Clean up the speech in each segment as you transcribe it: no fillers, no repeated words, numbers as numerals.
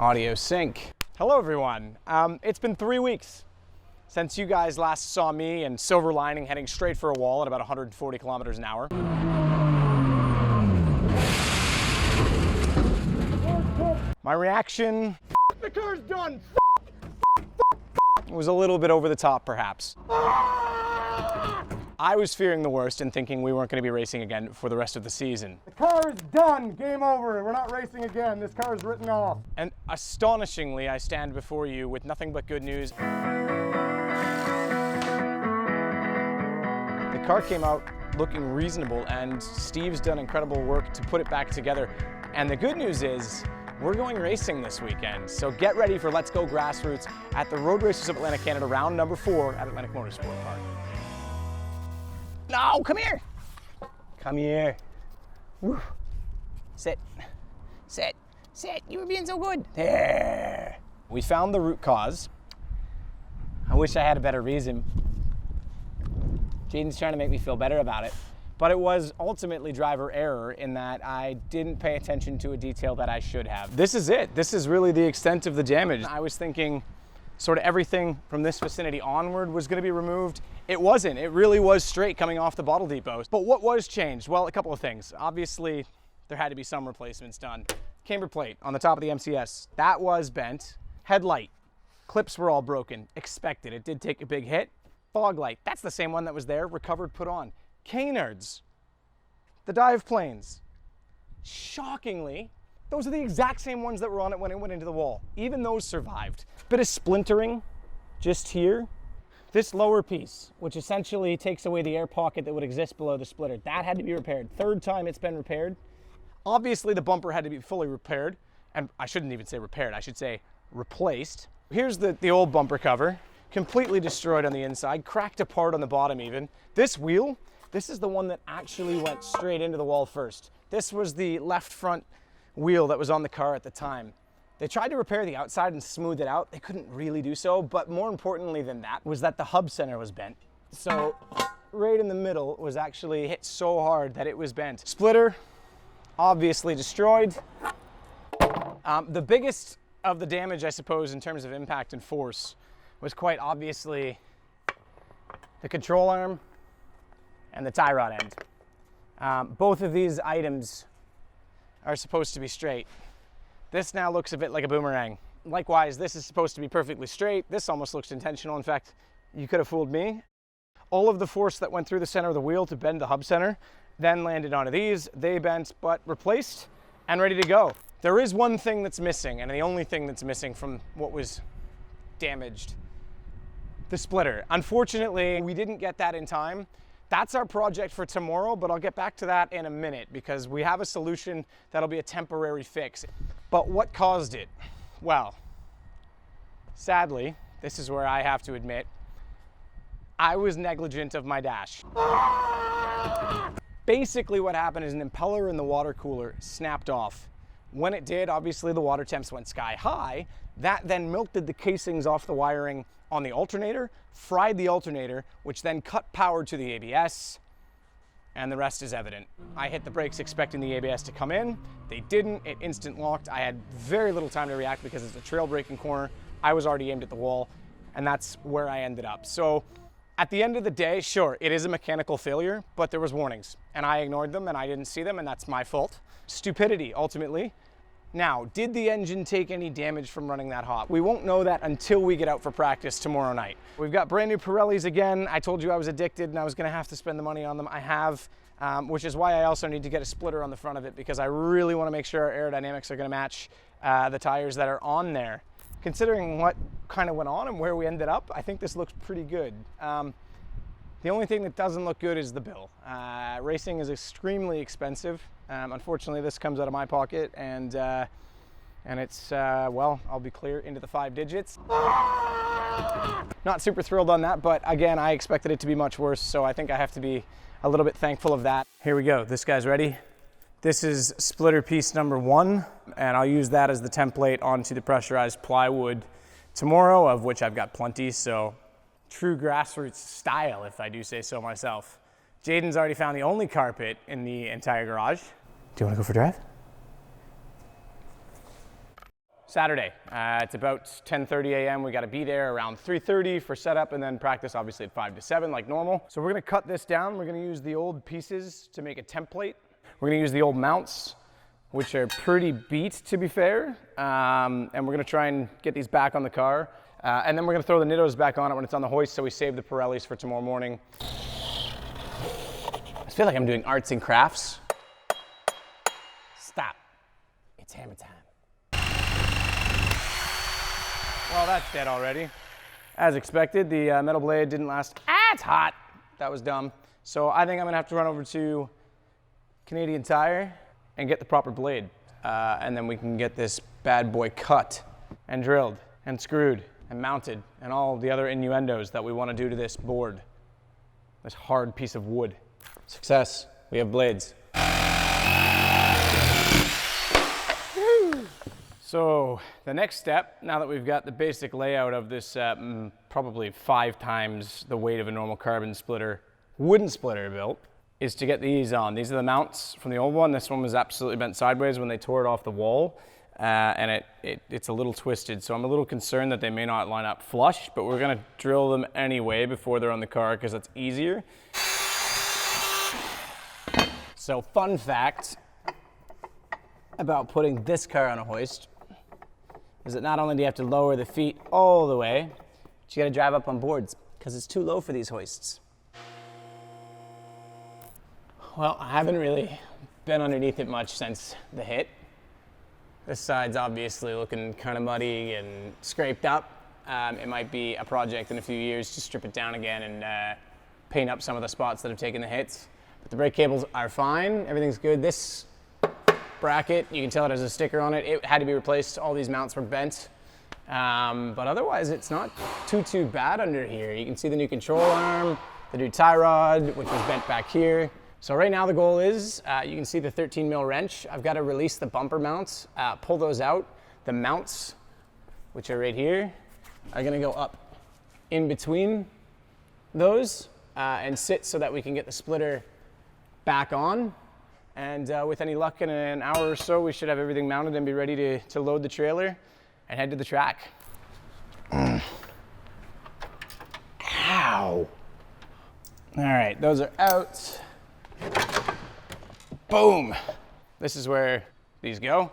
Audio sync. Hello everyone. It's been 3 weeks since you guys last saw me in Silver Lining heading straight for a wall at about 140 kilometers an hour. My reaction, the car's done, was a little bit over the top perhaps. I was fearing the worst and thinking we weren't going to be racing again for the rest of the season. The car is done, game over, we're not racing again, this car is written off. And astonishingly, I stand before you with nothing but good news. The car came out looking reasonable and Steve's done incredible work to put it back together. And the good news is, we're going racing this weekend. So get ready for Let's Go Grassroots at the Road Races of Atlantic Canada, round number 4 at Atlantic Motorsport Park. No, come here. Come here. Woo. Sit, sit, sit. You were being so good. There. We found the root cause. I wish I had a better reason. Jayden's trying to make me feel better about it. But it was ultimately driver error in that I didn't pay attention to a detail that I should have. This is it. This is really the extent of the damage. I was thinking sort of everything from this vicinity onward was going to be removed. It wasn't. It really was straight coming off the bottle depot. But what was changed? Well, a couple of things. Obviously, there had to be some replacements done. Camber plate on the top of the MCS, that was bent. Headlight, clips were all broken. Expected. It did take a big hit. Fog light, that's the same one that was there, recovered, put on. Canards, the dive planes. Shockingly, those are the exact same ones that were on it when it went into the wall. Even those survived. Bit of splintering just here. This lower piece, which essentially takes away the air pocket that would exist below the splitter, that had to be repaired. Third time it's been repaired. Obviously the bumper had to be fully repaired, and I shouldn't even say repaired, I should say replaced. Here's the old bumper cover, completely destroyed on the inside, cracked apart on the bottom even. This wheel, this is the one that actually went straight into the wall first. This was the left front wheel that was on the car at the time. They tried to repair the outside and smooth it out. They couldn't really do so, but more importantly than that was that the hub center was bent. So right in the middle was actually hit so hard that it was bent. Splitter, obviously destroyed. The biggest of the damage, I suppose, in terms of impact and force was quite obviously the control arm and the tie rod end. Both of these items are supposed to be straight. This now looks a bit like a boomerang. Likewise, this is supposed to be perfectly straight. This almost looks intentional. In fact, you could have fooled me. All of the force that went through the center of the wheel to bend the hub center then landed onto these. They bent, but replaced and ready to go. There is one thing that's missing, and the only thing that's missing from what was damaged. The splitter. Unfortunately, we didn't get that in time. That's our project for tomorrow, but I'll get back to that in a minute because we have a solution that'll be a temporary fix. But what caused it? Well, sadly, this is where I have to admit, I was negligent of my dash. Basically what happened is an impeller in the water cooler snapped off. When it did, obviously the water temps went sky high. That then melted the casings off the wiring on the alternator, fried the alternator, which then cut power to the ABS, and the rest is evident. I hit the brakes expecting the ABS to come in. They didn't, it instant locked. I had very little time to react because it's a trail braking corner. I was already aimed at the wall, and that's where I ended up. So at the end of the day, sure, it is a mechanical failure, but there was warnings, and I ignored them, and I didn't see them, and that's my fault. Stupidity, ultimately. Now, did the engine take any damage from running that hot? We won't know that until we get out for practice tomorrow night. We've got brand new Pirellis again. I told you I was addicted and I was gonna have to spend the money on them. I have, which is why I also need to get a splitter on the front of it because I really wanna make sure our aerodynamics are gonna match the tires that are on there. Considering what kind of went on and where we ended up, I think this looks pretty good. The only thing that doesn't look good is the bill. Racing is extremely expensive. Unfortunately, this comes out of my pocket, and it's, well, I'll be clear, into the 5 digits. Not super thrilled on that, but again, I expected it to be much worse, so I think I have to be a little bit thankful of that. Here we go, this guy's ready. This is splitter piece number 1, and I'll use that as the template onto the pressurized plywood tomorrow, of which I've got plenty, so true grassroots style, if I do say so myself. Jayden's already found the only carpet in the entire garage. Do you want to go for a drive? Saturday. It's about 10:30 a.m. We got to be there around 3:30 for setup, and then practice obviously at 5 to 7 like normal. So we're gonna cut this down. We're gonna use the old pieces to make a template. We're gonna use the old mounts, which are pretty beat to be fair. And we're gonna try and get these back on the car. And then we're gonna throw the Nittos back on it when it's on the hoist, so we save the Pirellis for tomorrow morning. I feel like I'm doing arts and crafts. Stop. It's hammer time. Well, that's dead already. As expected, the metal blade didn't last. It's hot. That was dumb. So I think I'm gonna have to run over to Canadian Tire and get the proper blade. And then we can get this bad boy cut and drilled and screwed and mounted and all the other innuendos that we wanna do to this board. This hard piece of wood. Success, we have blades. So the next step, now that we've got the basic layout of this probably 5 times the weight of a normal carbon splitter, wooden splitter built, is to get these on. These are the mounts from the old one. This one was absolutely bent sideways when they tore it off the wall, and it's a little twisted. So I'm a little concerned that they may not line up flush, but we're gonna drill them anyway before they're on the car because that's easier. So fun fact about putting this car on a hoist is that not only do you have to lower the feet all the way, but you gotta drive up on boards because it's too low for these hoists. Well, I haven't really been underneath it much since the hit. This side's obviously looking kind of muddy and scraped up. It might be a project in a few years to strip it down again and paint up some of the spots that have taken the hits. But the brake cables are fine, everything's good. This bracket, you can tell it has a sticker on it. It had to be replaced. All these mounts were bent. But otherwise, it's not too bad under here. You can see the new control arm, the new tie rod, which was bent back here. So right now the goal is, you can see the 13 mil wrench. I've got to release the bumper mounts, pull those out. The mounts, which are right here, are gonna go up in between those and sit so that we can get the splitter back on. And with any luck in an hour or so, we should have everything mounted and be ready to load the trailer and head to the track. Ow. All right, those are out. Boom. This is where these go.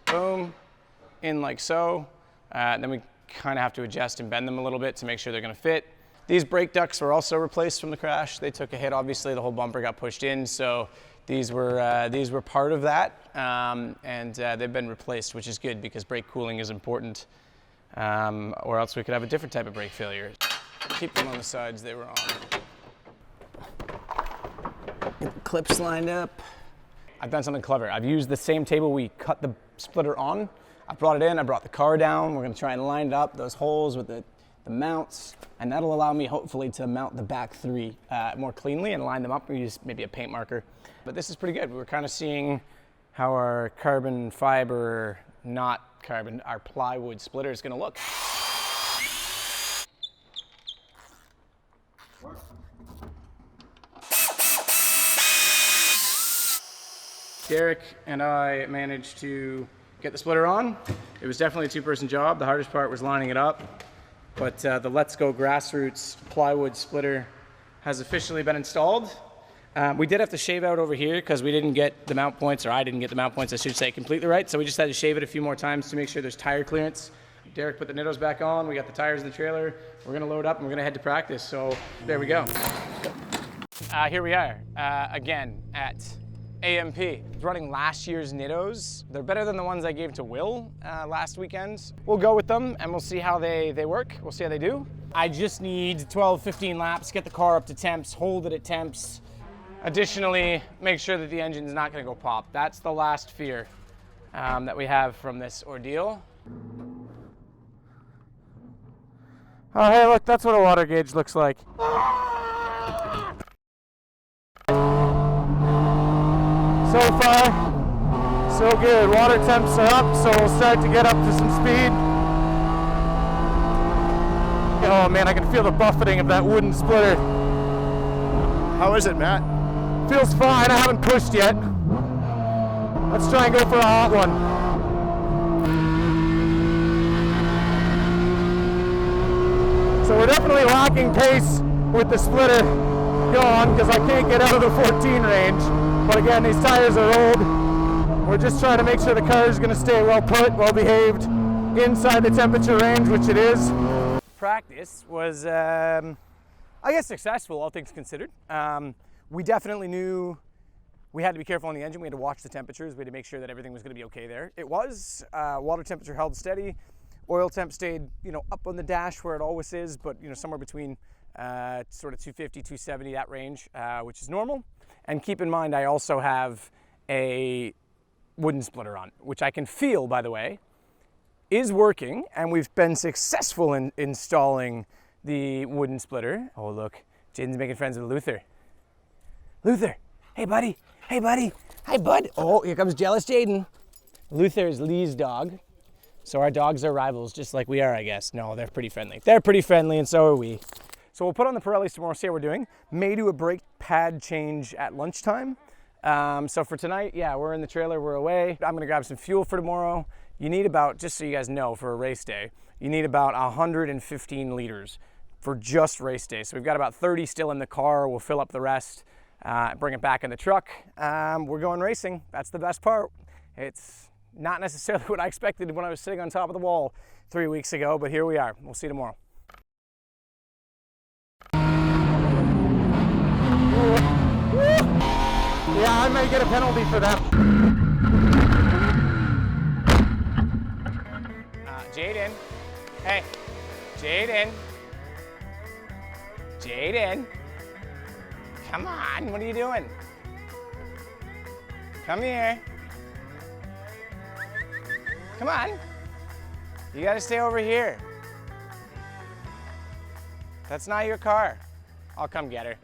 Boom, in like so. Then we kind of have to adjust and bend them a little bit to make sure they're gonna fit. These brake ducts were also replaced from the crash. They took a hit, obviously, the whole bumper got pushed in, so these were part of that, and they've been replaced, which is good because brake cooling is important, or else we could have a different type of brake failure. Keep them on the sides they were on. Get the clips lined up. I've done something clever. I've used the same table we cut the splitter on. I brought it in, I brought the car down. We're gonna try and line it up, those holes with the mounts, and that'll allow me hopefully to mount the back 3 more cleanly and line them up. We use maybe a paint marker, but this is pretty good. We're kind of seeing how our carbon fiber, not carbon, our plywood splitter is gonna look. Derek and I managed to get the splitter on. It was definitely a 2-person job. The hardest part was lining it up. But the Let's Go Grassroots plywood splitter has officially been installed. We did have to shave out over here because we didn't get the mount points, or I didn't get the mount points, I should say, completely right. So we just had to shave it a few more times to make sure there's tire clearance. Derek put the Nittos back on. We got the tires in the trailer. We're gonna load up and we're gonna head to practice. So there we go. Here we are, again at AMP. Running last year's Nittos. They're better than the ones I gave to Will last weekend. We'll go with them and we'll see how they work. We'll see how they do. I just need 12, 15 laps, get the car up to temps, hold it at temps. Additionally, make sure that the engine's not gonna go pop. That's the last fear that we have from this ordeal. Oh, hey, look, that's what a water gauge looks like. So far, so good. Water temps are up, so we'll start to get up to some speed. Oh man, I can feel the buffeting of that wooden splitter. How is it, Matt? Feels fine, I haven't pushed yet. Let's try and go for a hot one. definitely lacking pace with the splitter going because I can't get out of the 14 range. But again, these tires are old. We're just trying to make sure the car is going to stay well put, well behaved, inside the temperature range, which it is. Practice was, I guess, successful, all things considered. We definitely knew we had to be careful on the engine. We had to watch the temperatures. We had to make sure that everything was going to be okay there. It was. Water temperature held steady. Oil temp stayed, up on the dash where it always is, but somewhere between sort of 250, 270, that range, which is normal. And keep in mind, I also have a wooden splitter on, which I can feel, by the way, is working, and we've been successful in installing the wooden splitter. Oh, look, Jayden's making friends with Luther. Luther, hey buddy, hey buddy, hi bud. Oh, here comes jealous Jayden. Luther is Lee's dog. So our dogs are rivals, just like we are, I guess. No, they're pretty friendly. They're pretty friendly, and so are we. So we'll put on the Pirellis tomorrow, see how we're doing. May do a brake pad change at lunchtime. So for tonight, yeah, we're in the trailer, we're away. I'm gonna grab some fuel for tomorrow. You need about, just so you guys know, for a race day, you need about 115 liters for just race day. So we've got about 30 still in the car. We'll fill up the rest, bring it back in the truck. We're going racing. That's the best part. It's not necessarily what I expected when I was sitting on top of the wall 3 weeks ago, but here we are. We'll see you tomorrow. Yeah, I may get a penalty for that. Jayden. Hey, Jayden. Jayden. Come on, what are you doing? Come here. Come on. You gotta stay over here. That's not your car. I'll come get her.